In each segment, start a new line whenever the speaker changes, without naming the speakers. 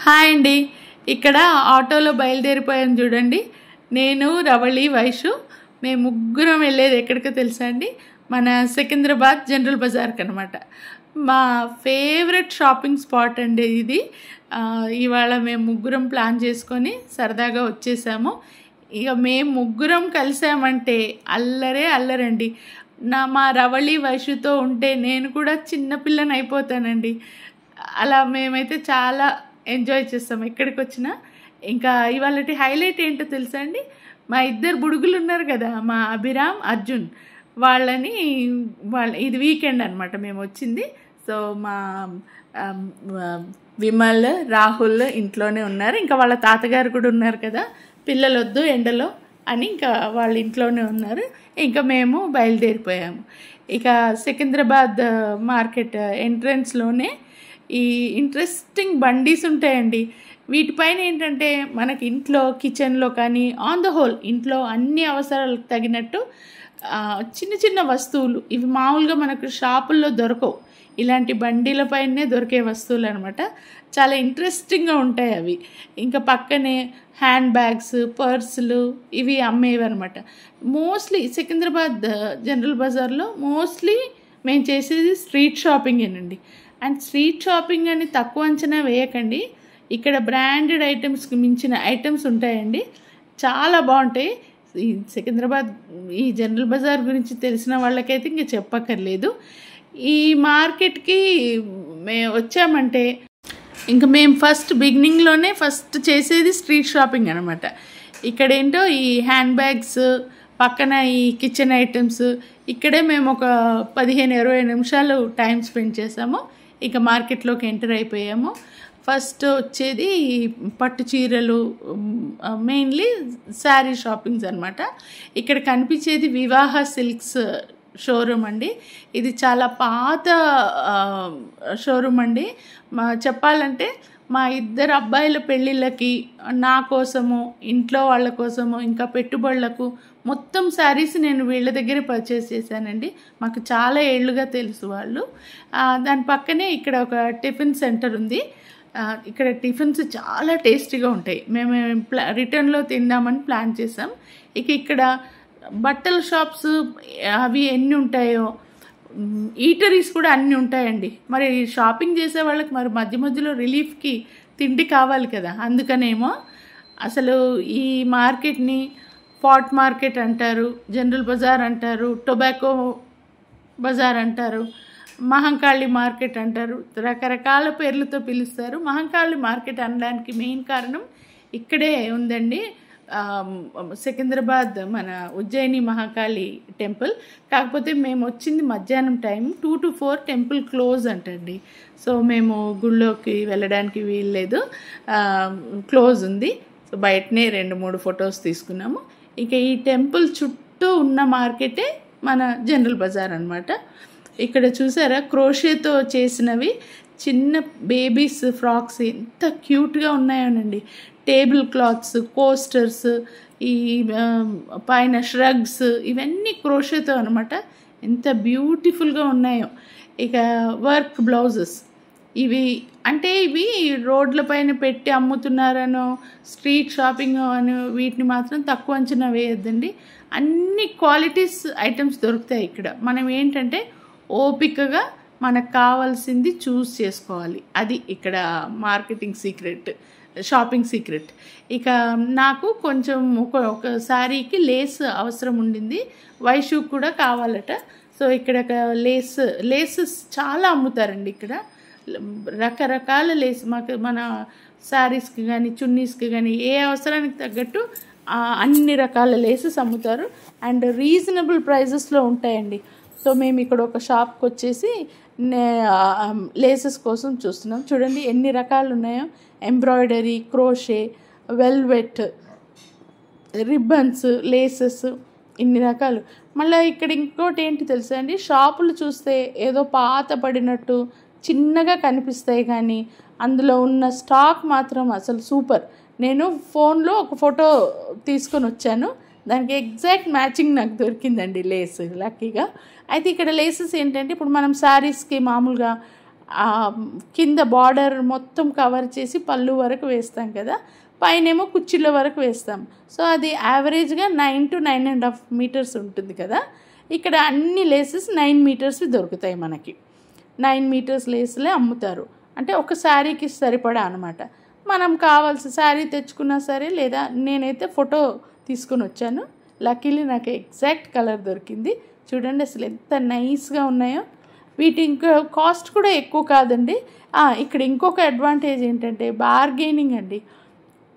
Hi అండి. ఇక్కడ ఆటోలో బయలుదేరిపోయాను చూడండి. నేను, రవళి, వైషు మేము ముగ్గురం వెళ్ళేది ఎక్కడికో తెలుసా అండి? మన సికింద్రాబాద్ జనరల్ బజార్కి అనమాట. మా ఫేవరెట్ షాపింగ్ స్పాట్ అండి ఇది. ఇవాళ మేము ముగ్గురం ప్లాన్ చేసుకొని సరదాగా వచ్చేసాము. ఇక మేము ముగ్గురం కలిసామంటే అల్లరే అల్లరండి. మా రవళి, వైషుతో ఉంటే నేను కూడా చిన్నపిల్లని అయిపోతానండి. అలా మేమైతే చాలా ఎంజాయ్ చేస్తాం ఎక్కడికి వచ్చినా. ఇంకా ఇవాళ హైలైట్ ఏంటో తెలుసా అండి? మా ఇద్దరు బుడుగులు ఉన్నారు కదా, మా అభిరామ్, అర్జున్, ఇది వీకెండ్ అనమాట మేము వచ్చింది. సో మా విమల్, రాహుల్ ఇంట్లోనే ఉన్నారు. ఇంకా వాళ్ళ తాతగారు కూడా ఉన్నారు కదా, పిల్లలు వద్దు ఎండలో అని ఇంకా వాళ్ళ ఇంట్లోనే ఉన్నారు. ఇంకా మేము బయలుదేరిపోయాము. ఇక సికింద్రాబాద్ మార్కెట్ ఎంట్రన్స్లోనే ఈ ఇంట్రెస్టింగ్ బండీస్ ఉంటాయండి. వీటిపైన ఏంటంటే మనకి ఇంట్లో కిచెన్లో కానీ ఆన్ ద హోల్ ఇంట్లో అన్ని అవసరాలకు తగినట్టు చిన్న చిన్న వస్తువులు, ఇవి మామూలుగా మనకు షాపుల్లో దొరకవు. ఇలాంటి బండిల పైనే దొరికే వస్తువులు అనమాట. చాలా ఇంట్రెస్టింగ్గా ఉంటాయి అవి. ఇంకా పక్కనే హ్యాండ్ బ్యాగ్స్, పర్సులు ఇవి అమ్మేవి అనమాట. మోస్ట్లీ సికింద్రాబాద్ జనరల్ బజార్లో మోస్ట్లీ మేము చేసేది స్ట్రీట్ షాపింగేనండి. అండ్ స్ట్రీట్ షాపింగ్ అని తక్కువ అంచనా వేయకండి. ఇక్కడ బ్రాండెడ్ ఐటమ్స్కి మించిన ఐటమ్స్ ఉంటాయండి, చాలా బాగుంటాయి. ఈ సికింద్రాబాద్ ఈ జనరల్ బజార్ గురించి తెలిసిన వాళ్ళకైతే ఇంక చెప్పక్కర్లేదు. ఈ మార్కెట్కి మేము వచ్చామంటే ఇంకా మేము బిగినింగ్లోనే చేసేది స్ట్రీట్ షాపింగ్ అనమాట. ఇక్కడ ఏంటో ఈ హ్యాండ్ బ్యాగ్స్, పక్కన ఈ కిచెన్ ఐటమ్స్, ఇక్కడే మేము ఒక 15-20 నిమిషాలు టైం స్పెండ్ చేసాము. ఇక మార్కెట్లోకి ఎంటర్ అయిపోయాము. ఫస్ట్ వచ్చేది పట్టు చీరలు, మెయిన్లీ శారీ షాపింగ్స్ అనమాట. ఇక్కడ కనిపించేది వివాహ సిల్క్స్ షోరూమ్ అండి. ఇది చాలా పాత షోరూమ్ అండి. చెప్పాలంటే మా ఇద్దరు అబ్బాయిల పెళ్ళిళ్ళకి, నా కోసము, ఇంట్లో వాళ్ళ కోసము, ఇంకా పెట్టుబడులకు మొత్తం శారీస్ నేను వీళ్ళ దగ్గరే పర్చేస్ చేశానండి. మాకు చాలా ఏళ్ళుగా తెలుసు వాళ్ళు. దాని పక్కనే ఇక్కడ ఒక టిఫిన్ సెంటర్ ఉంది. ఇక్కడ టిఫిన్స్ చాలా టేస్టీగా ఉంటాయి. మేము రిటర్న్లో తిందామని ప్లాన్ చేసాం. ఇక్కడ బట్టల షాప్స్ అవి ఎన్ని ఉంటాయో, ఈటరీస్ కూడా అన్నీ ఉంటాయండి. మరి షాపింగ్ చేసే వాళ్ళకి మరి మధ్య మధ్యలో రిలీఫ్కి తిండి కావాలి కదా, అందుకనేమో అసలు ఈ మార్కెట్ని పాట్ మార్కెట్ అంటారు, జనరల్ బజార్ అంటారు, టొబాకో బజార్ అంటారు, మహంకాళి మార్కెట్ అంటారు, రకరకాల పేర్లతో పిలుస్తారు. మహంకాళి మార్కెట్ అనడానికి మెయిన్ కారణం ఇక్కడే ఉందండి. సికింద్రాబాద్ మన ఉజ్జయిని మహాకాళి టెంపుల్. కాకపోతే మేము వచ్చింది మధ్యాహ్నం టైం, 2 to 4 టెంపుల్ క్లోజ్ అంటండి. సో మేము గుళ్ళోకి వెళ్ళడానికి వీల్లేదు, క్లోజ్ ఉంది. సో బయటనే 2-3 ఫొటోస్ తీసుకున్నాము. ఇక ఈ టెంపుల్ చుట్టూ ఉన్న మార్కెటే మన జనరల్ బజార్ అనమాట. ఇక్కడ చూసారా, క్రోషేతో చేసినవి చిన్న బేబీస్ ఫ్రాక్స్ ఎంత క్యూట్గా ఉన్నాయోనండి. టేబుల్ క్లాత్స్, కోస్టర్స్, ఈ పైన ష్రగ్స్, ఇవన్నీ క్రోషేతో అనమాట. ఎంత బ్యూటిఫుల్గా ఉన్నాయో. ఇక వర్క్ బ్లౌజెస్, ఇవి రోడ్ల పైన పెట్టి అమ్ముతున్నారనో, స్ట్రీట్ షాపింగ్ అని వీటిని మాత్రం తక్కువ అంచనా వేయొద్దండి. అన్ని క్వాలిటీస్ ఐటమ్స్ దొరుకుతాయి ఇక్కడ. మనం ఏంటంటే ఓపికగా మనకు కావాల్సింది చూస్ చేసుకోవాలి. అది ఇక్కడ మార్కెటింగ్ సీక్రెట్, షాపింగ్ సీక్రెట్. ఇక నాకు కొంచెం ఒక శారీకి లేస్ అవసరం ఉండింది, వైషు కూడా కావాలట. సో ఇక్కడ లేసెస్ చాలా అమ్ముతారండి. ఇక్కడ రకరకాల లేస్, మన శారీస్కి కానీ చున్నీస్కి కానీ ఏ అవసరానికి తగ్గట్టు అన్ని రకాల లేసెస్ అమ్ముతారు. అండ్ రీజనబుల్ ప్రైజెస్లో ఉంటాయండి. సో మేము ఇక్కడ ఒక షాప్కి వచ్చేసి లేసెస్ కోసం చూస్తున్నాం. చూడండి ఎన్ని రకాలు ఉన్నాయో. Embroidery, crochet, velvet, ribbons, laces, ఇన్ని రకాలు. మళ్ళీ ఇక్కడ ఇంకోటి ఏంటి తెలుసా అండి, షాపులు చూస్తే ఏదో పాత పడినట్టు చిన్నగా కనిపిస్తాయి, కానీ అందులో ఉన్న స్టాక్ మాత్రం అసలు సూపర్. నేను ఫోన్లో ఒక ఫోటో తీసుకొని వచ్చాను, దానికి ఎగ్జాక్ట్ మ్యాచింగ్ నాకు దొరికిందండి లేస్, లక్కీగా. అయితే ఇక్కడ లేసెస్ ఏంటంటే ఇప్పుడు మనం శారీస్కి మామూలుగా కింద బార్డర్ మొత్తం కవర్ చేసి పళ్ళు వరకు వేస్తాం కదా, పైనేమో కుర్చీల వరకు వేస్తాం. సో అది యావరేజ్గా 9 to 9.5 మీటర్స్ ఉంటుంది కదా. ఇక్కడ అన్ని లేసెస్ 9 మీటర్స్ దొరుకుతాయి మనకి. 9 మీటర్స్ లేస్లే అమ్ముతారు. అంటే ఒక శారీకి సరిపడా అనమాట. మనం కావాల్సిన శారీ తెచ్చుకున్నా సరే, లేదా నేనైతే ఫోటో తీసుకొని వచ్చాను. లక్కీలీ నాకు ఎగ్జాక్ట్ కలర్ దొరికింది. చూడండి అసలు ఎంత నైస్గా ఉన్నాయో. వీటి ఇంకా కాస్ట్ కూడా ఎక్కువ కాదండి. ఇక్కడ ఇంకొక అడ్వాంటేజ్ ఏంటంటే బార్గెనింగ్ అండి.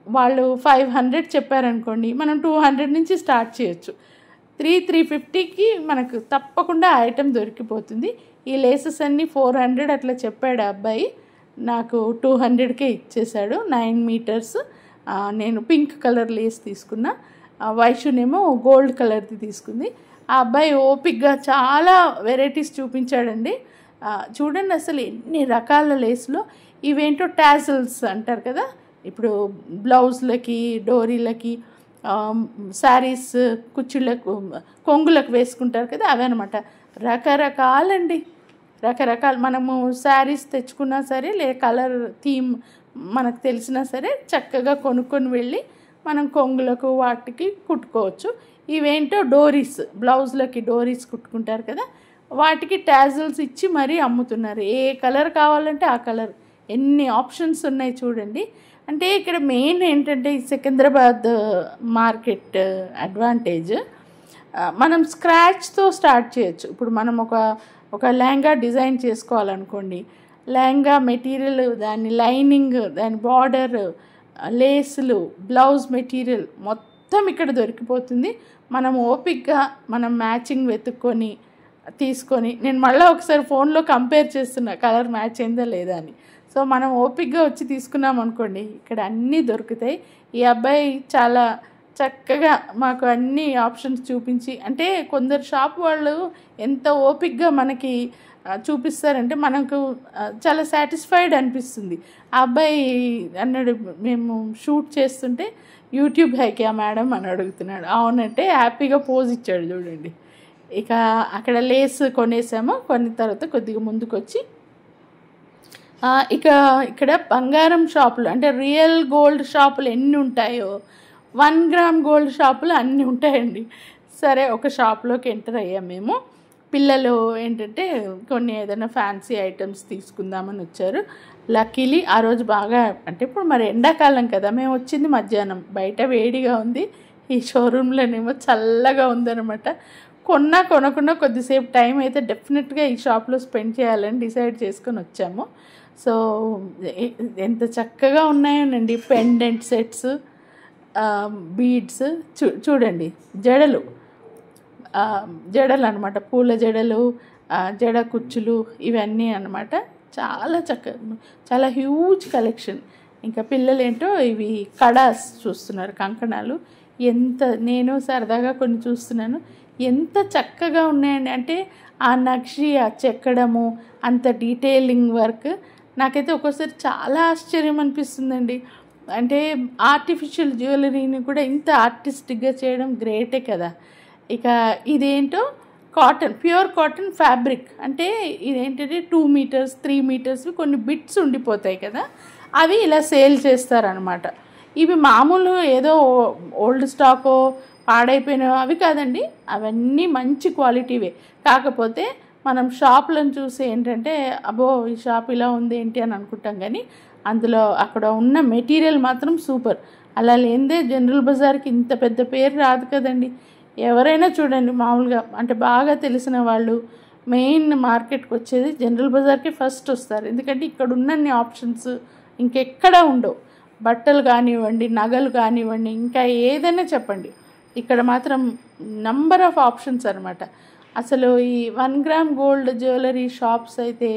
వాళ్ళు 500 చెప్పారనుకోండి, మనం 200 నుంచి స్టార్ట్ చేయొచ్చు. 350కి మనకు తప్పకుండా ఐటెం దొరికిపోతుంది. ఈ లేసెస్ అన్నీ 400 అట్లా చెప్పాడు అబ్బాయి, నాకు 200కే ఇచ్చేశాడు. 9 మీటర్స్. నేను పింక్ కలర్ లేస్ తీసుకున్నా, వైషునేమో గోల్డ్ కలర్ది తీసుకుంది. ఆ అబ్బాయి ఓపిక్గా చాలా వెరైటీస్ చూపించాడండి. చూడండి అసలు ఎన్ని రకాల లేస్లో. ఇవేంటో టాజిల్స్ అంటారు కదా, ఇప్పుడు బ్లౌజ్లకి, డోరీలకి, శారీస్ కుచ్చుళ్ళకు, కొంగులకు వేసుకుంటారు కదా, అవే అనమాట. రకరకాలండి, రకరకాలు. మనము శారీస్ తెచ్చుకున్నా సరే, లేదా కలర్ థీమ్ మనకు తెలిసినా సరే చక్కగా కొనుక్కొని వెళ్ళి మనం కొంగులకు వాటికి కుట్టుకోవచ్చు. ఇవేంటో డోరీస్, బ్లౌజ్లకి డోరీస్ కుట్టుకుంటారు కదా, వాటికి టాజిల్స్ ఇచ్చి మరీ అమ్ముతున్నారు. ఏ కలర్ కావాలంటే ఆ కలర్, ఎన్ని ఆప్షన్స్ ఉన్నాయి చూడండి. అంటే ఇక్కడ మెయిన్ ఏంటంటే ఈ సికింద్రాబాద్ మార్కెట్ అడ్వాంటేజ్, మనం స్క్రాచ్తో స్టార్ట్ చేయొచ్చు. ఇప్పుడు మనం ఒక లెహంగా డిజైన్ చేసుకోవాలనుకోండి, లెహంగా మెటీరియల్, దాని లైనింగ్, దాని బార్డర్, లేసులు, బ్లౌజ్ మెటీరియల్ మొత్తం ఇక్కడ దొరికిపోతుంది. మనం ఓపిక్గా మనం మ్యాచింగ్ వెతుక్కొని తీసుకొని, నేను మళ్ళీ ఒకసారి ఫోన్లో కంపేర్ చేస్తున్నా కలర్ మ్యాచ్ అయిందా లేదా అని. సో మనం ఓపిక్గా వచ్చి తీసుకున్నాం అనుకోండి, ఇక్కడ అన్నీ దొరుకుతాయి. ఈ అబ్బాయి చాలా చక్కగా మాకు అన్ని ఆప్షన్స్ చూపించి, అంటే కొందరు షాప్ వాళ్ళు ఎంత ఓపిక్గా మనకి చూపిస్తారంటే మనకు చాలా సాటిస్ఫైడ్ అనిపిస్తుంది. ఆ అబ్బాయి అన్నాడు, మేము షూట్ చేస్తుంటే యూట్యూబ్ హై క్యా మేడం అని అడుగుతున్నాడు. అవునంటే హ్యాపీగా పోజ్ ఇచ్చాడు చూడండి. ఇక అక్కడ లేస్ కొనేసాము. కొన్ని తర్వాత కొద్దిగా ముందుకు వచ్చి ఇక్కడ బంగారం షాపులు, అంటే రియల్ గోల్డ్ షాపులు ఎన్ని ఉంటాయో 1 గ్రామ్ గోల్డ్ షాపులు అన్నీ ఉంటాయండి. సరే, ఒక షాప్లోకి ఎంటర్ అయ్యాం మేము. పిల్లలు ఏంటంటే కొన్ని ఏదైనా ఫ్యాన్సీ ఐటమ్స్ తీసుకుందామని వచ్చారు. లక్కీలీ ఆ రోజు బాగా, అంటే ఇప్పుడు మరి ఎండాకాలం కదా, మేము వచ్చింది మధ్యాహ్నం, బయట వేడిగా ఉంది, ఈ షోరూంలోనేమో చల్లగా ఉందన్నమాట. కొనకుండా కొద్దిసేపు టైం అయితే డెఫినెట్గా ఈ షాప్లో స్పెండ్ చేయాలని డిసైడ్ చేసుకొని వచ్చాము. సో ఎంత చక్కగా ఉన్నాయోనండి. పెండెంట్ సెట్స్, బీడ్స్, చూడండి, జడలు అనమాట, పూల జడలు, జడ కుచ్చులు, ఇవన్నీ అనమాట. చాలా చాలా హ్యూజ్ కలెక్షన్. ఇంకా పిల్లలు ఏంటో ఇవి కడాస్ చూస్తున్నారు, కంకణాలు. నేను సరదాగా కొన్ని చూస్తున్నాను, ఎంత చక్కగా ఉన్నాయండి. అంటే ఆ నక్షి, ఆ చెక్కడము, అంత డీటెయిలింగ్ వర్క్ నాకైతే ఒక్కోసారి చాలా ఆశ్చర్యం అనిపిస్తుందండి. అంటే ఆర్టిఫిషియల్ జ్యువెలరీని కూడా ఇంత ఆర్టిస్టిక్గా చేయడం గ్రేటే కదా. ఇక ఇదేంటో కాటన్, ప్యూర్ కాటన్ ఫ్యాబ్రిక్. అంటే ఇదేంటంటే 2 మీటర్స్ 3 మీటర్స్ కొన్ని బిట్స్ ఉండిపోతాయి కదా, అవి ఇలా సేల్ చేస్తారనమాట. ఇవి మామూలు ఏదో ఓల్డ్ స్టాకో పాడైపోయినవి అవి కాదండి, అవన్నీ మంచి క్వాలిటీవే. కాకపోతే మనం షాపులను చూసి ఏంటంటే అబ్బో ఈ షాప్ ఇలా ఉంది ఏంటి అని అనుకుంటాం, కానీ అందులో అక్కడ ఉన్న మెటీరియల్ మాత్రం సూపర్. అలా లేనిదే జనరల్ బజార్కి ఇంత పెద్ద పేరు రాదు కదండి. ఎవరైనా చూడండి, మామూలుగా అంటే బాగా తెలిసిన వాళ్ళు మెయిన్ మార్కెట్కి వచ్చేది జనరల్ బజార్కి ఫస్ట్ వస్తారు. ఎందుకంటే ఇక్కడ ఉన్నన్ని ఆప్షన్స్ ఇంకెక్కడా ఉండవు. బట్టలు కానివ్వండి, నగలు కానివ్వండి, ఇంకా ఏదైనా చెప్పండి, ఇక్కడ మాత్రం నంబర్ ఆఫ్ ఆప్షన్స్ అనమాట. అసలు ఈ 1 గ్రామ్ గోల్డ్ జ్యువెలరీ షాప్స్ అయితే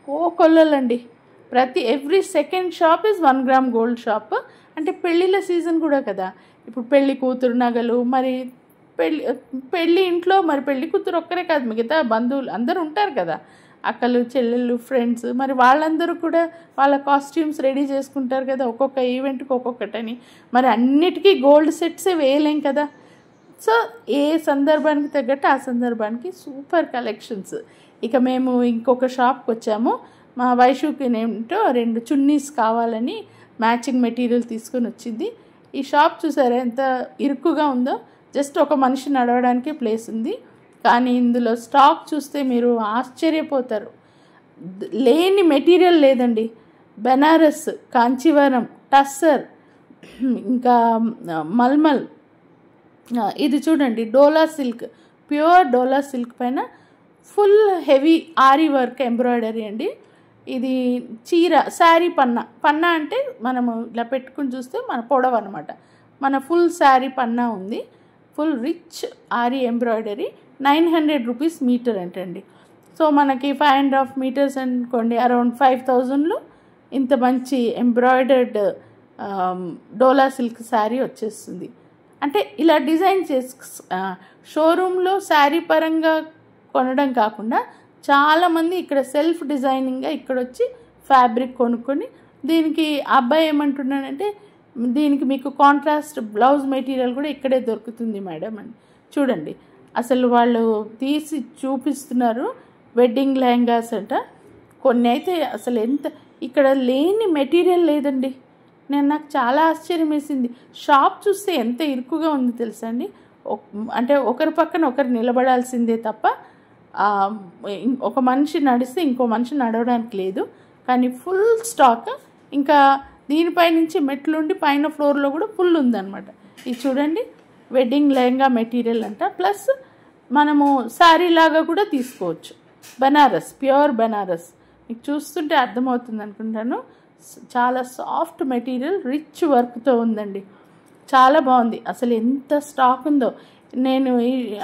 కోకొల్లలండి. Every second shop is 1 gram gold shop. అంటే పెళ్ళిళ్ళ సీజన్ కూడా కదా, ఇప్పుడు పెళ్ళి కూతురు నగలు, మరి పెళ్ళి ఇంట్లో మరి పెళ్ళి కూతురు ఒక్కరే కాదు, మిగతా బంధువులు అందరూ ఉంటారు కదా, అక్కలు చెల్లెళ్ళు ఫ్రెండ్స్, మరి వాళ్ళందరూ కూడా వాళ్ళ కాస్ట్యూమ్స్ రెడీ చేసుకుంటారు కదా, ఒక్కొక్క ఈవెంట్కి ఒక్కొక్కటని. మరి అన్నిటికీ గోల్డ్ సెట్సే వేయలేం కదా. సో ఏ సందర్భానికి తగ్గట్టు ఆ సందర్భానికి సూపర్ కలెక్షన్స్. ఇక మేము ఇంకొక షాప్కి వచ్చాము. మా వైషుకి ఏంటో 2 చున్నీస్ కావాలని మ్యాచింగ్ మెటీరియల్ తీసుకొని వచ్చింది. ఈ షాప్ చూసారా ఎంత ఇరుకుగా ఉందో, జస్ట్ ఒక మనిషి నడవడానికి ప్లేస్ ఉంది. కానీ ఇందులో స్టాక్ చూస్తే మీరు ఆశ్చర్యపోతారు. లేని మెటీరియల్ లేదండి. బెనారస్, కాంచీవరం, టస్సర్, ఇంకా మల్మల్, ఇది చూడండి డోలా సిల్క్, ప్యూర్ డోలా సిల్క్ పైన full heavy ary work embroidery అండి. ఇది చీర శారీ పన్నా అంటే మనము ఇలా పెట్టుకుని చూస్తే మన పొడవు అనమాట. మన ఫుల్ శారీ పన్నా ఉంది. Full rich aari embroidery. 900 rupees meter అంటండి. సో మనకి 5.5 మీటర్స్ అనుకోండి, అరౌండ్ 5000లో ఇంత మంచి ఎంబ్రాయిడర్డ్ డోలా సిల్క్ శారీ వచ్చేస్తుంది. అంటే ఇలా డిజైన్ షోరూంలో శారీ పరంగా కొనడం కాకుండా చాలామంది ఇక్కడ సెల్ఫ్ డిజైనింగ్గా ఇక్కడ వచ్చి ఫ్యాబ్రిక్ కొనుక్కొని, దీనికి అబ్బాయి ఏమంటున్నాడంటే దీనికి మీకు కాంట్రాస్ట్ బ్లౌజ్ మెటీరియల్ కూడా ఇక్కడే దొరుకుతుంది మేడం అని. చూడండి అసలు వాళ్ళు తీసి చూపిస్తున్నారు. వెడ్డింగ్ లెహంగాస్ అంట. కొన్ని అయితే అసలు ఎంత ఇక్కడ లేని మెటీరియల్ లేదండి. నాకు చాలా ఆశ్చర్యం వేసింది. షాప్ చూస్తే ఎంత ఇరుకుగా ఉంది తెలుసా అండి. అంటే ఒకరి పక్కన ఒకరు నిలబడాల్సిందే తప్ప ఒక మనిషి నడిస్తే ఇంకో మనిషి నడవడానికి లేదు. కానీ ఫుల్ స్టాక్. ఇంకా దీనిపై నుంచి మెట్లుండి పైన ఫ్లోర్లో కూడా ఫుల్ ఉందన్నమాట. ఇది చూడండి వెడ్డింగ్ లెహంగా మెటీరియల్ అంట. ప్లస్ మనము శారీ లాగా కూడా తీసుకోవచ్చు. బనారస్, ప్యూర్ బనారస్. మీకు చూస్తుంటే అర్థమవుతుంది అనుకుంటాను. చాలా సాఫ్ట్ మెటీరియల్, రిచ్ వర్క్తో ఉందండి. చాలా బాగుంది. అసలు ఎంత స్టాక్ ఉందో. నేను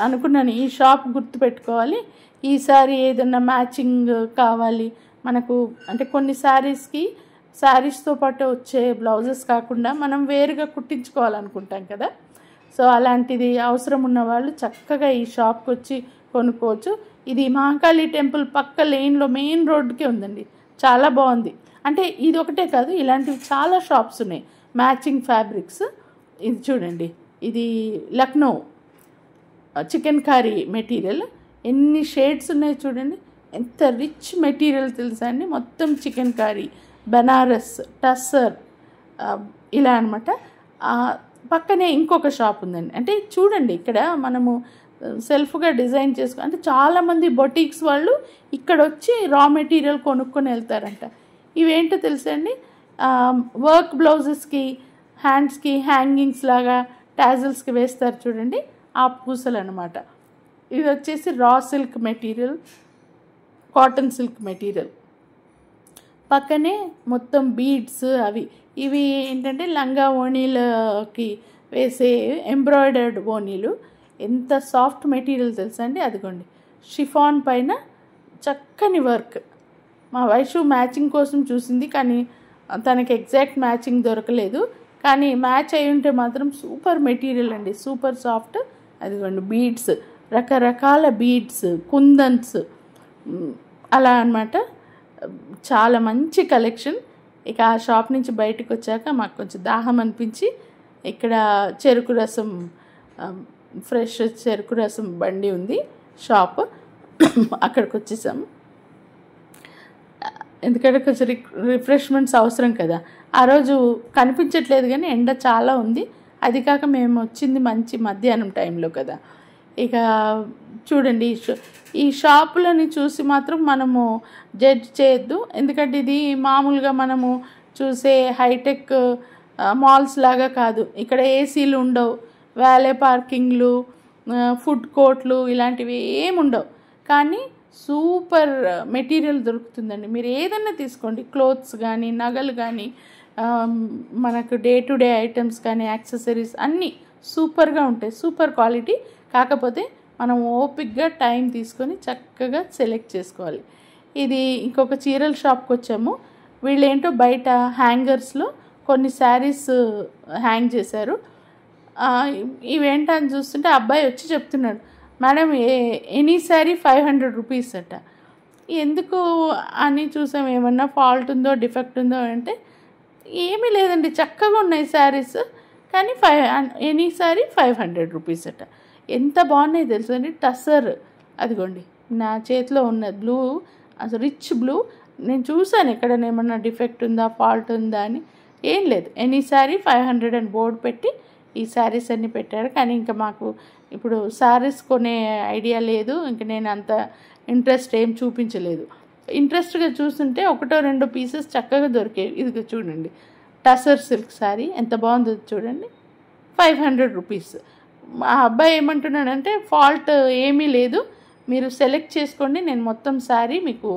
అనుకున్నాను ఈ షాప్ గుర్తుపెట్టుకోవాలి, ఈసారి ఏదన్నా మ్యాచింగ్ కావాలి మనకు. అంటే కొన్ని శారీస్తో పాటు వచ్చే బ్లౌజెస్ కాకుండా మనం వేరుగా కుట్టించుకోవాలనుకుంటాం కదా. సో అలాంటిది అవసరం ఉన్న వాళ్ళు చక్కగా ఈ షాప్కి వచ్చి కొనుక్కోవచ్చు. ఇది మహాకాళి టెంపుల్ పక్క లేన్లో మెయిన్ రోడ్డుకే ఉందండి. చాలా బాగుంది. అంటే ఇది ఒకటే కాదు, ఇలాంటివి చాలా షాప్స్ ఉన్నాయి మ్యాచింగ్ ఫ్యాబ్రిక్స్. ఇది చూడండి, ఇది లక్నో చికెన్ కర్రీ మెటీరియల్. ఎన్ని షేడ్స్ ఉన్నాయి చూడండి. ఎంత రిచ్ మెటీరియల్ తెలుసా అండి. మొత్తం చికెన్ కర్రీ, బనారస్, టస్సర్, ఇలా అనమాట. పక్కనే ఇంకొక షాప్ ఉందండి. అంటే చూడండి ఇక్కడ మనము సెల్ఫ్గా డిజైన్ చేసుకో అంటే చాలామంది బొటిక్స్ వాళ్ళు ఇక్కడ వచ్చి రా మెటీరియల్ కొనుక్కొని వెళ్తారంట. ఇవేంటో తెలుసా అండి, వర్క్ బ్లౌజెస్కి, హ్యాండ్స్కి హ్యాంగింగ్స్ లాగా టాజిల్స్కి వేస్తారు చూడండి, ఆ పూసలు అనమాట. ఇది వచ్చేసి raw silk material, cotton silk material. పక్కనే మొత్తం బీడ్స్ ఇవి ఏంటంటే లంగా ఓణీలకి వేసే ఎంబ్రాయిడర్డ్ ఓణీలు. ఎంత సాఫ్ట్ మెటీరియల్ తెలుసా అండి. అదిగోండి షిఫాన్ పైన చక్కని వర్క్. మా వైషు మ్యాచింగ్ కోసం చూసింది కానీ తనకి ఎగ్జాక్ట్ మ్యాచింగ్ దొరకలేదు. కానీ మ్యాచ్ అయి ఉంటే మాత్రం సూపర్ మెటీరియల్ అండి, సూపర్ సాఫ్ట్. అదిగోండి బీడ్స్, రకరకాల బీడ్స్, కుందన్స్, అలా అన్నమాట. చాలా మంచి కలెక్షన్. ఇక ఆ షాప్ నుంచి బయటకు వచ్చాక మాకు కొంచెం దాహం అనిపించి ఇక్కడ చెరుకు రసం, ఫ్రెష్ చెరుకు రసం బండి ఉంది షాప్, అక్కడికి వచ్చేసాము. ఎందుకంటే కొంచెం రిఫ్రెష్మెంట్స్ అవసరం కదా. ఆ రోజు కనిపించట్లేదు కానీ ఎండ చాలా ఉంది. అది కాక మేము వచ్చింది మంచి మధ్యాహ్నం టైంలో కదా. ఇక చూడండి ఈ షాపులని చూసి మాత్రం మనము జడ్జ్ చేయొద్దు. ఎందుకంటే ఇది మామూలుగా మనము చూసే హైటెక్ మాల్స్ లాగా కాదు. ఇక్కడ ఏసీలు ఉండవు, వ్యాలే పార్కింగ్లు, ఫుడ్ కోర్ట్లు ఇలాంటివి ఏమి ఉండవు. కానీ సూపర్ మెటీరియల్ దొరుకుతుందండి. మీరు ఏదన్నా తీసుకోండి, క్లోత్స్ కానీ, నగలు కానీ, మనకు డే టు డే ఐటమ్స్ కానీ, యాక్సెసరీస్ అన్నీ సూపర్గా ఉంటాయి, సూపర్ క్వాలిటీ. కాకపోతే మనం ఓపిక్గా టైం తీసుకొని చక్కగా సెలెక్ట్ చేసుకోవాలి. ఇది ఇంకొక చీరల షాప్కి వచ్చాము. వీళ్ళు ఏంటో బయట హ్యాంగర్స్లో కొన్ని శారీస్ హ్యాంగ్ చేశారు. ఇవేంటని చూస్తుంటే అబ్బాయి వచ్చి చెప్తున్నాడు, మేడం ఎనీ శారీ 500 రూపీస్ అట. ఎందుకు అని చూసాం, ఏమన్నా ఫాల్ట్ ఉందో డిఫెక్ట్ ఉందో అంటే ఏమీ లేదండి, చక్కగా ఉన్నాయి శారీస్, కానీ ఎనీ శారీ 500 రూపీస్ అట. ఎంత బాగున్నాయి తెలుసండి. టస్సర్, అదిగోండి నా చేతిలో ఉన్న బ్లూ, అసలు రిచ్ బ్లూ, నేను చూసాను ఎక్కడనేమన్నా డిఫెక్ట్ ఉందా, ఫాల్ట్ ఉందా అని. ఏం లేదు, ఎనీ శారీ 500 అని బోర్డు పెట్టి ఈ శారీస్ అన్నీ పెట్టారు. కానీ ఇంకా మాకు ఇప్పుడు శారీస్ కొనే ఐడియా లేదు, ఇంక నేను అంత ఇంట్రెస్ట్ ఏం చూపించలేదు. ఇంట్రెస్ట్గా చూస్తుంటే ఒకటో రెండో పీసెస్ చక్కగా దొరికేవి. ఇది చూడండి, టసర్ సిల్క్ శారీ ఎంత బాగుందో చూడండి, 500 రూపీస్. మా అబ్బాయి ఏమంటున్నాడంటే ఫాల్ట్ ఏమీ లేదు, మీరు సెలెక్ట్ చేసుకోండి, నేను మొత్తం శారీ మీకు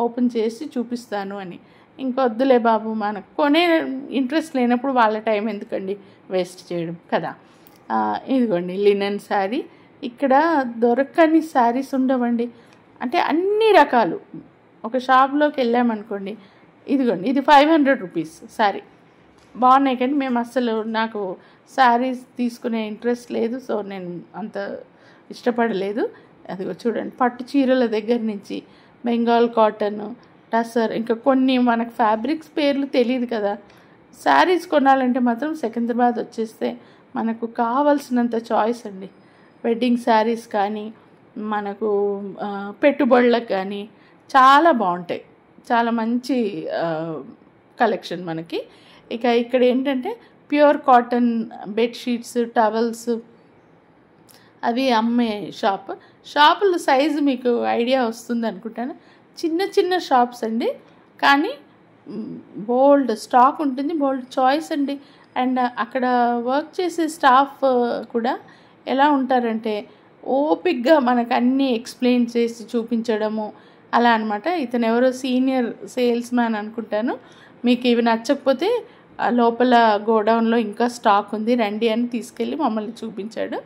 ఓపెన్ చేసి చూపిస్తాను అని. ఇంకొద్దులే బాబు, మనకు కొనే ఇంట్రెస్ట్ లేనప్పుడు వాళ్ళ టైం ఎందుకండి వేస్ట్ చేయడం కదా. ఇదిగోండి లినెన్ శారీ. ఇక్కడ దొరకని శారీస్ ఉండవండి, అంటే అన్ని రకాలు. ఒక షాప్లోకి వెళ్ళామనుకోండి, ఇదిగోండి ఇది 500 రూపీస్ శారీ. బాగున్నాయి కానీ మేము అసలు, నాకు శారీస్ తీసుకునే ఇంట్రెస్ట్ లేదు, సో నేను అంత ఇష్టపడలేదు. అదిగో చూడండి, పట్టు చీరల దగ్గర నుంచి బెంగాల్ కాటన్, టసర్, ఇంకా కొన్ని మనకు ఫ్యాబ్రిక్స్ పేర్లు తెలియదు కదా. శారీస్ కొనాలంటే మాత్రం సికింద్రాబాద్ వచ్చేస్తే మనకు కావాల్సినంత చాయిస్ అండి. వెడ్డింగ్ శారీస్ కానీ, మనకు పెట్టుబడులకు కానీ చాలా బాగుంటాయి, చాలా మంచి కలెక్షన్ మనకి. ఇక ఇక్కడ ఏంటంటే ప్యూర్ కాటన్ బెడ్షీట్స్, టవల్స్ అవి అమ్మే షాపుల సైజు మీకు ఐడియా వస్తుంది అనుకుంటాను. చిన్న చిన్న షాప్స్ అండి, కానీ బోల్డ్ స్టాక్ ఉంటుంది, బోల్డ్ చాయిస్ అండి. అండ్ అక్కడ వర్క్ చేసే స్టాఫ్ కూడా ఎలా ఉంటారంటే ఓపిక్గా మనకు అన్నీ ఎక్స్ప్లెయిన్ చేసి చూపించడము అలా అనమాట. ఇతను ఎవరో సీనియర్ సేల్స్ మ్యాన్ అనుకుంటాను. మీకు ఇవి నచ్చకపోతే లోపల గోడౌన్లో ఇంకా స్టాక్ ఉంది రండి అని తీసుకెళ్ళి మమ్మల్ని చూపించాడు.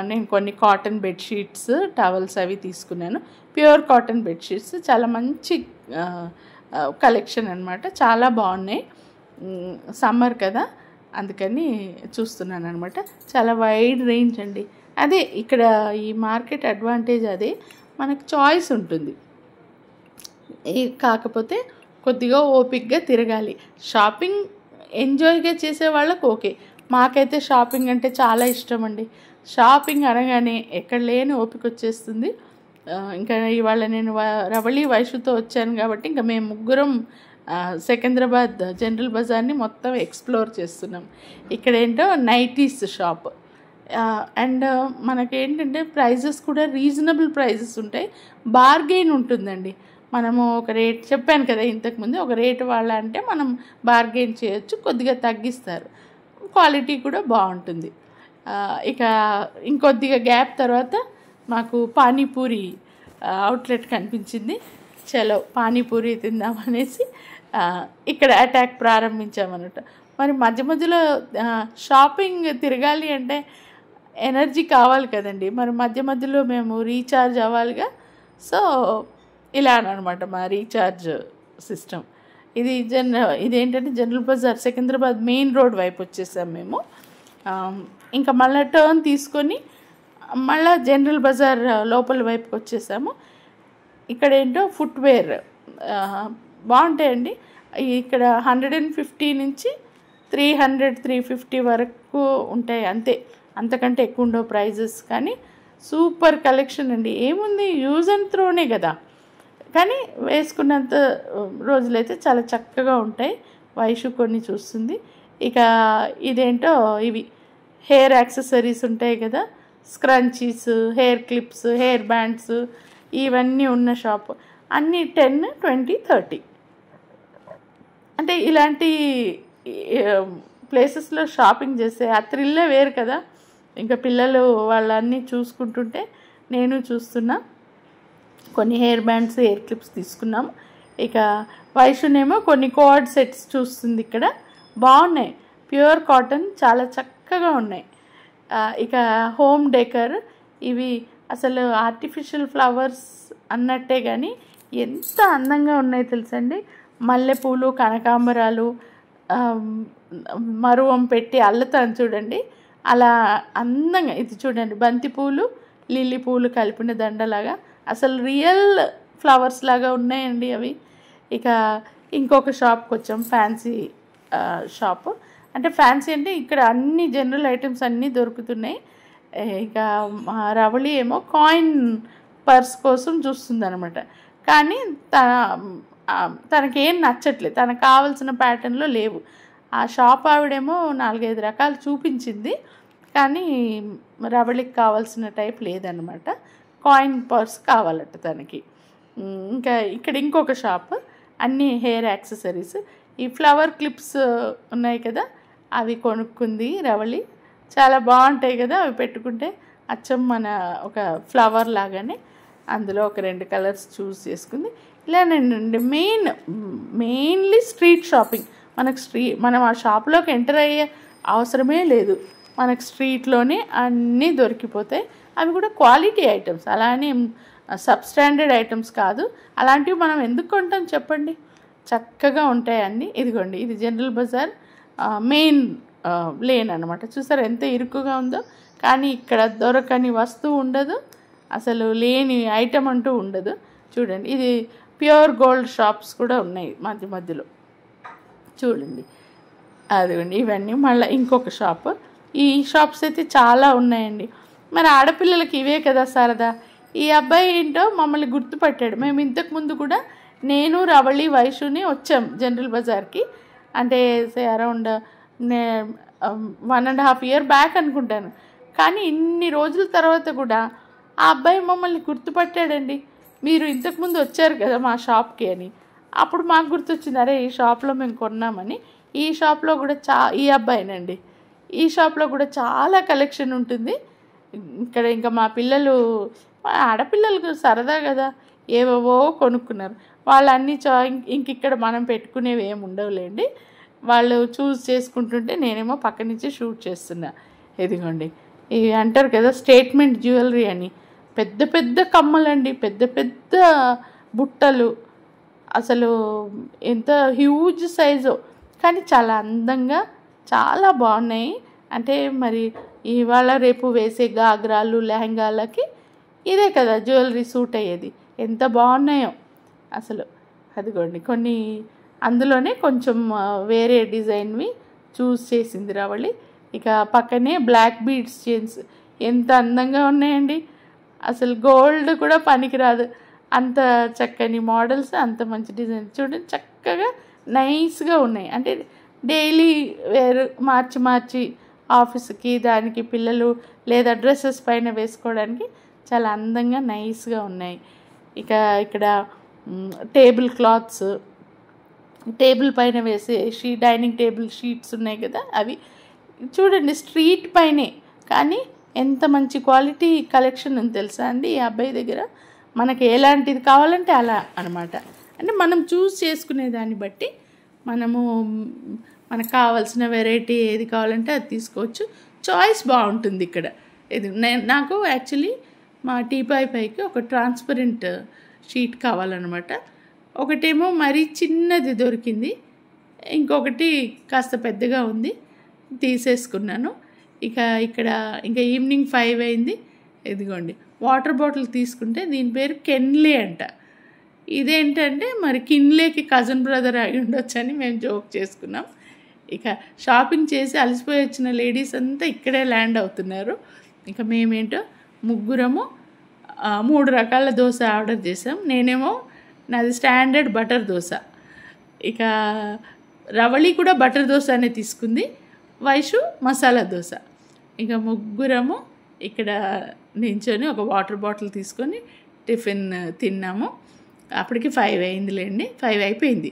నేను కొన్ని కాటన్ బెడ్షీట్స్, టవల్స్ అవి తీసుకున్నాను. ప్యూర్ కాటన్ బెడ్షీట్స్ చాలా మంచి కలెక్షన్ అనమాట, చాలా బాగున్నాయి. సమ్మర్ కదా అందుకని చూస్తున్నాను అనమాట. చాలా వైడ్ రేంజ్ అండి. అదే ఇక్కడ ఈ మార్కెట్ అడ్వాంటేజ్, అదే మనకు చాయిస్ ఉంటుంది. కాకపోతే కొద్దిగా ఓపిక్గా తిరగాలి. షాపింగ్ ఎంజాయ్గా చేసే వాళ్ళకి ఓకే, మాకైతే షాపింగ్ అంటే చాలా ఇష్టం అండి. షాపింగ్ అనగానే ఎక్కడ లేని ఓపిక వచ్చేస్తుంది. ఇంకా ఇవాళ నేను రవళి వైషుతో వచ్చాను కాబట్టి ఇంకా మేము ముగ్గురం సికింద్రాబాద్ జనరల్ బజార్ని మొత్తం ఎక్స్ప్లోర్ చేస్తున్నాం. ఇక్కడ ఏంటో నైటీస్ షాప్, అండ్ మనకేంటంటే ప్రైజెస్ కూడా రీజనబుల్ ప్రైజెస్ ఉంటాయి, బార్గెయిన్ ఉంటుందండి. మనము ఒక రేట్ చెప్పాను కదా ఇంతకుముందు, ఒక రేటు వాళ్ళ అంటే మనం బార్గెయిన్ చేయొచ్చు, కొద్దిగా తగ్గిస్తారు, క్వాలిటీ కూడా బాగుంటుంది. ఇక ఇంకొద్దిగా గ్యాప్ తర్వాత మాకు పానీపూరి అవుట్లెట్ కనిపించింది. చలో పానీపూరి తిందామనేసి ఇక్కడ అటాక్ ప్రారంభించామన్నమాట. మరి మధ్య మధ్యలో షాపింగ్ తిరగాలి అంటే ఎనర్జీ కావాలి కదండి, మరి మధ్య మధ్యలో మేము రీఛార్జ్ అవ్వాలిగా. సో ఇలా అనమాట మా రీఛార్జ్ సిస్టమ్. ఇదేంటంటే general Bazaar Secunderabad main road వైపు వచ్చేసాం మేము. ఇంకా మళ్ళీ టర్న్ తీసుకొని మళ్ళీ జనరల్ బజార్ లోపల వైపుకి వచ్చేసాము. ఇక్కడ ఏంటో ఫుట్వేర్ బాగుంటాయండి. ఇక్కడ 150 నుంచి 300-350 వరకు ఉంటాయి, అంతే, అంతకంటే ఎక్కువ ఉండవు ప్రైజెస్. కానీ సూపర్ కలెక్షన్ అండి. ఏముంది, యూజ్ అండ్ త్రోనే కదా, కానీ వేసుకున్నంత రోజులైతే చాలా చక్కగా ఉంటాయి. వైషు కొన్ని చూస్తుంది. ఇక ఇదేంటో ఇవి హెయిర్ యాక్సెసరీస్ ఉంటాయి కదా, scrunchies, hair clips, hair bands, ఇవన్నీ ఉన్న షాప్. అన్నీ 10, 20, 30. అంటే ఇలాంటి ప్లేసెస్లో షాపింగ్ చేస్తే ఆ థ్రిల్లే వేరు కదా. ఇంకా పిల్లలు వాళ్ళన్నీ చూసుకుంటుంటే నేను చూస్తున్నా. కొన్ని హెయిర్ బ్యాండ్స్, హెయిర్ క్లిప్స్ తీసుకున్నాము. ఇక వైషునేమో కొన్ని కోడ్ సెట్స్ చూస్తుంది. ఇక్కడ బాగున్నాయి, ప్యూర్ కాటన్, చాలా చక్కగా ఉన్నాయి. ఇక హోమ్ డెకర్, ఇవి అసలు ఆర్టిఫిషియల్ ఫ్లవర్స్ అన్నట్టే కానీ ఎంత అందంగా ఉన్నాయి తెలుసండి. మల్లెపూలు, కనకాంబరాలు, మరువం పెట్టి అల్లుతాను చూడండి, అలా అందంగా. ఇది చూడండి, బంతిపూలు, లిల్లీ పూలు కలిపిన దండలాగా, అసలు రియల్ ఫ్లవర్స్ లాగా ఉన్నాయండి అవి. ఇక ఇంకొక షాప్కి వచ్చాం, ఫ్యాన్సీ షాప్. అంటే ఫ్యాన్సీ అంటే ఇక్కడ అన్ని జనరల్ ఐటమ్స్ అన్నీ దొరుకుతున్నాయి. ఇక రవళి ఏమో కాయిన్ పర్స్ కోసం చూస్తుంది అనమాట. కానీ తనకేం నచ్చట్లేదు, తనకు కావాల్సిన ప్యాటర్న్లో లేవు. ఆ షాప్ ఆవిడేమో 4-5 రకాలు చూపించింది, కానీ రవళికి కావాల్సిన టైప్ లేదనమాట. కాయిన్ పర్స్ కావాలట తనకి. ఇంకా ఇక్కడ ఇంకొక షాప్, అన్ని హెయిర్ యాక్సెసరీస్, ఈ ఫ్లవర్ క్లిప్స్ ఉన్నాయి కదా అవి కొనుక్కుంది రవళి. చాలా బాగుంటాయి కదా అవి పెట్టుకుంటే, అచ్చం మన ఒక ఫ్లవర్ లాగానే. అందులో ఒక 2 కలర్స్ చూస్ చేసుకుంది. ఇలానండి మెయిన్లీ స్ట్రీట్ షాపింగ్. మనం ఆ షాప్లోకి ఎంటర్ అయ్యే అవసరమే లేదు, మనకు స్ట్రీట్లోనే అన్నీ దొరికిపోతాయి. అవి కూడా క్వాలిటీ ఐటమ్స్, అలానే సబ్స్టాండర్డ్ ఐటమ్స్ కాదు. అలాంటివి మనం ఎందుకు కొంటాం చెప్పండి, చక్కగా ఉంటాయి అన్నీ. ఇదిగోండి, ఇది జనరల్ బజార్ మెయిన్ లేన్ అనమాట. చూసారా ఎంత ఇరుకుగా ఉందో, కానీ ఇక్కడ దొరకని వస్తువు ఉండదు, అసలు లేని ఐటమ్ అంటూ ఉండదు. చూడండి, ఇది ప్యూర్ గోల్డ్ షాప్స్ కూడా ఉన్నాయి మధ్య మధ్యలో చూడండి. అదిగోండి, ఇవన్నీ మళ్ళీ ఇంకొక షాప్. ఈ షాప్స్ అయితే చాలా ఉన్నాయండి. మరి ఆడపిల్లలకి ఇవే కదా సరదా. ఈ అబ్బాయి ఏంటో మమ్మల్ని గుర్తుపట్టాడు. మేము ఇంతకుముందు కూడా నేను రవళి వైషుని వచ్చాం జనరల్ బజార్కి, అంటే అరౌండ్ 1.5 year బ్యాక్ అనుకుంటాను. కానీ ఇన్ని రోజుల తర్వాత కూడా ఆ అబ్బాయి మమ్మల్ని గుర్తుపట్టాడండి. మీరు ఇంతకుముందు వచ్చారు కదా మా షాప్కి అని. అప్పుడు మాకు గుర్తొచ్చింది, అరే ఈ షాప్లో మేము కొన్నామని. ఈ షాప్లో కూడా ఈ అబ్బాయినండి. ఈ షాప్లో కూడా చాలా కలెక్షన్ ఉంటుంది. ఇక్కడ ఇంకా మా పిల్లలు, ఆడపిల్లలకు సరదా కదా, ఏవేవో కొనుక్కున్నారు. వాళ్ళన్నీ ఇంకిక్కడ మనం పెట్టుకునేవి ఏమి ఉండవులేండి. వాళ్ళు చూస్ చేసుకుంటుంటే నేనేమో పక్క నుంచి షూట్ చేస్తున్నా. ఇదిగోండి, ఇవి అంటారు కదా స్టేట్మెంట్ జ్యువెలరీ అని, పెద్ద పెద్ద కమ్మలండి, పెద్ద పెద్ద బుట్టలు, అసలు ఎంత హ్యూజ్ సైజు, కానీ చాలా అందంగా చాలా బాగున్నాయి. అంటే మరి ఇవాళ రేపు వేసే గాగ్రాలు లెహంగాలకి ఇదే కదా జ్యువెలరీ సూట్ అయ్యేది. ఎంత బాగున్నాయో అసలు. అదిగోండి, కొన్ని అందులోనే కొంచెం వేరే డిజైన్వి చూస్ చేసింది రవళి. ఇక పక్కనే బ్లాక్ బీడ్స్ చైన్స్ ఎంత అందంగా ఉన్నాయండి. అసలు గోల్డ్ కూడా పనికిరాదు, అంత చక్కని మోడల్స్, అంత మంచి డిజైన్. చూడండి చక్కగా నైస్గా ఉన్నాయి. అంటే డైలీ వేరు మార్చి ఆఫీస్కి దానికి పిల్లలు లేదా డ్రెస్సెస్ పైన వేసుకోవడానికి చాలా అందంగా నైస్గా ఉన్నాయి. ఇక ఇక్కడ టేబుల్ క్లాత్స్, టేబుల్ పైన వేసే డైనింగ్ టేబుల్ షీట్స్ ఉన్నాయి కదా అవి చూడండి, స్ట్రీట్ పైనే, కానీ ఎంత మంచి క్వాలిటీ కలెక్షన్ ఉంది తెలుసా అండి ఈ అబ్బాయి దగ్గర. మనకి ఎలాంటిది కావాలంటే అలా అనమాట. అంటే మనం చూస్ చేసుకునే దాన్ని బట్టి మనకు కావాల్సిన వెరైటీ ఏది కావాలంటే అది తీసుకోవచ్చు. చాయిస్ బాగుంటుంది ఇక్కడ. ఇది నాకు యాక్చువల్లీ మా టీపాయ్ పైకి ఒక ట్రాన్స్పరెంట్ షీట్ కావాలన్నమాట. ఒకటేమో మరీ చిన్నది దొరికింది, ఇంకొకటి కాస్త పెద్దగా ఉంది, తీసేసుకున్నాను. ఇక్కడ ఇంకా ఈవినింగ్ 5 అయింది. ఇదిగోండి, వాటర్ బాటిల్ తీసుకుంటే దీని పేరు కెన్లే అంట. ఇదేంటంటే మరి కిన్లేకి కజిన్ బ్రదర్ అయి ఉండొచ్చని మేము జోక్ చేసుకున్నాం. ఇక షాపింగ్ చేసి అలసిపోయి వచ్చిన లేడీస్ అంతా ఇక్కడే ల్యాండ్ అవుతున్నారు. ఇక మేమేంటో ముగ్గురము 3 రకాల దోశ ఆర్డర్ చేసాం. నేనేమో నాది స్టాండర్డ్ బటర్ దోశ, ఇక రవళి కూడా బటర్ దోశ అనే తీసుకుంది, వైషు మసాలా దోశ. ఇక ముగ్గురము ఇక్కడ నించొని ఒక వాటర్ బాటిల్ తీసుకొని టిఫిన్ తిన్నాము. అప్పటికి 5 అయిందిలేండి, 5 అయిపోయింది.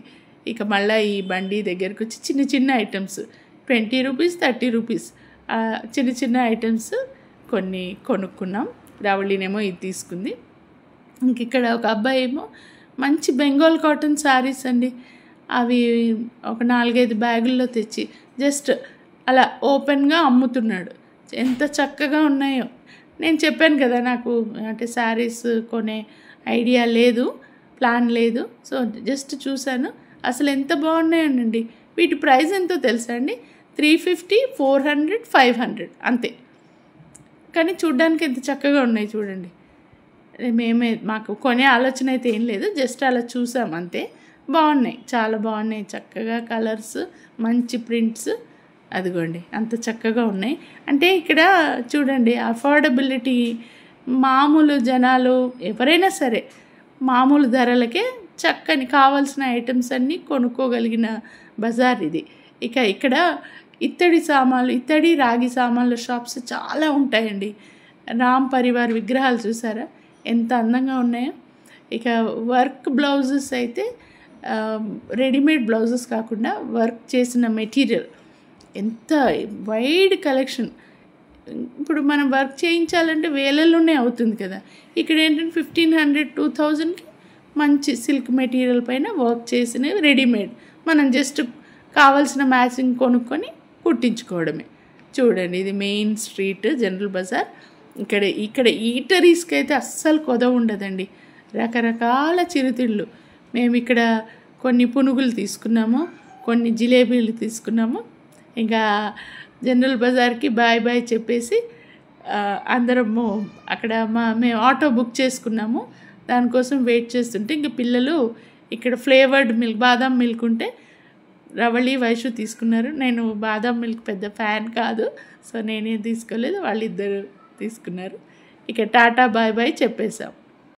ఇక మళ్ళీ ఈ బండి దగ్గరికి వచ్చి చిన్న చిన్న ఐటమ్స్ 20 రూపీస్ 30 రూపీస్ చిన్న చిన్న ఐటమ్స్ కొన్ని కొనుక్కున్నాం. రవళినేమో ఇది తీసుకుంది. ఇంక ఇక్కడ ఒక అబ్బాయి ఏమో మంచి బెంగాల్ కాటన్ శారీస్ అండి, అవి ఒక 4-5 బ్యాగుల్లో తెచ్చి జస్ట్ అలా ఓపెన్గా అమ్ముతున్నాడు. ఎంత చక్కగా ఉన్నాయో. నేను చెప్పాను కదా నాకు అంటే శారీస్ కొనే ఐడియా లేదు, ప్లాన్ లేదు. సో జస్ట్ చూశాను, అసలు ఎంత బాగున్నాయండి. వీటి ప్రైస్ ఎంతో తెలుసా అండి, 350, 400, 500 అంతే. కానీ చూడ్డానికి ఎంత చక్కగా ఉన్నాయి చూడండి. మాకు కొనే ఆలోచన అయితే ఏం లేదు, జస్ట్ అలా చూసాం అంతే. బాగున్నాయి, చాలా బాగున్నాయి, చక్కగా కలర్స్, మంచి ప్రింట్స్. అదిగోండి అంత చక్కగా ఉన్నాయి. అంటే ఇక్కడ చూడండి అఫోర్డబిలిటీ, మామూలు జనాలు ఎవరైనా సరే మామూలు ధరలకే చక్కని కావాల్సిన ఐటమ్స్ అన్నీ కొనుక్కోగలిగిన బజార్ ఇది. ఇక ఇక్కడ ఇత్తడి రాగి సామాన్ల షాప్స్ చాలా ఉంటాయండి. రామ్ పరివార్ విగ్రహాలు చూసారా ఎంత అందంగా ఉన్నాయో. ఇక వర్క్ బ్లౌజెస్ అయితే రెడీమేడ్ బ్లౌజెస్ కాకుండా వర్క్ చేసిన మెటీరియల్, ఎంత వైడ్ కలెక్షన్. ఇప్పుడు మనం వర్క్ చేయించాలంటే వేలల్లోనే అవుతుంది కదా. ఇక్కడ ఏంటంటే 1500, 2000కి మంచి సిల్క్ మెటీరియల్ పైన వర్క్ చేసినవి రెడీమేడ్. మనం జస్ట్ కావాల్సిన మ్యాచింగ్ కొనుక్కొని కుట్టించుకోవడమే. చూడండి, ఇది మెయిన్ స్ట్రీట్ జనరల్ బజార్. ఇక్కడ ఈటరీస్కి అయితే అస్సలు కొదవ ఉండదండి. రకరకాల చిరుతిళ్ళు. మేము ఇక్కడ కొన్ని పునుగులు తీసుకున్నాము, కొన్ని జిలేబీలు తీసుకున్నాము. ఇంకా జనరల్ బజార్కి బాయ్ బాయ్ చెప్పేసి అందరము అక్కడ మేము ఆటో బుక్ చేసుకున్నాము. దానికోసం వెయిట్ చేస్తుంటే ఇంకా పిల్లలు ఇక్కడ ఫ్లేవర్డ్ మిల్క్, బాదాం మిల్క్ ఉంటే రవళి, వైషు తీసుకున్నారు. నేను బాదాం మిల్క్ పెద్ద ఫ్యాన్ కాదు, సో నేనేం తీసుకోలేదు, వాళ్ళిద్దరు తీసుకున్నారు. ఇక టాటా బాయ్ బాయ్ చెప్పేసాం.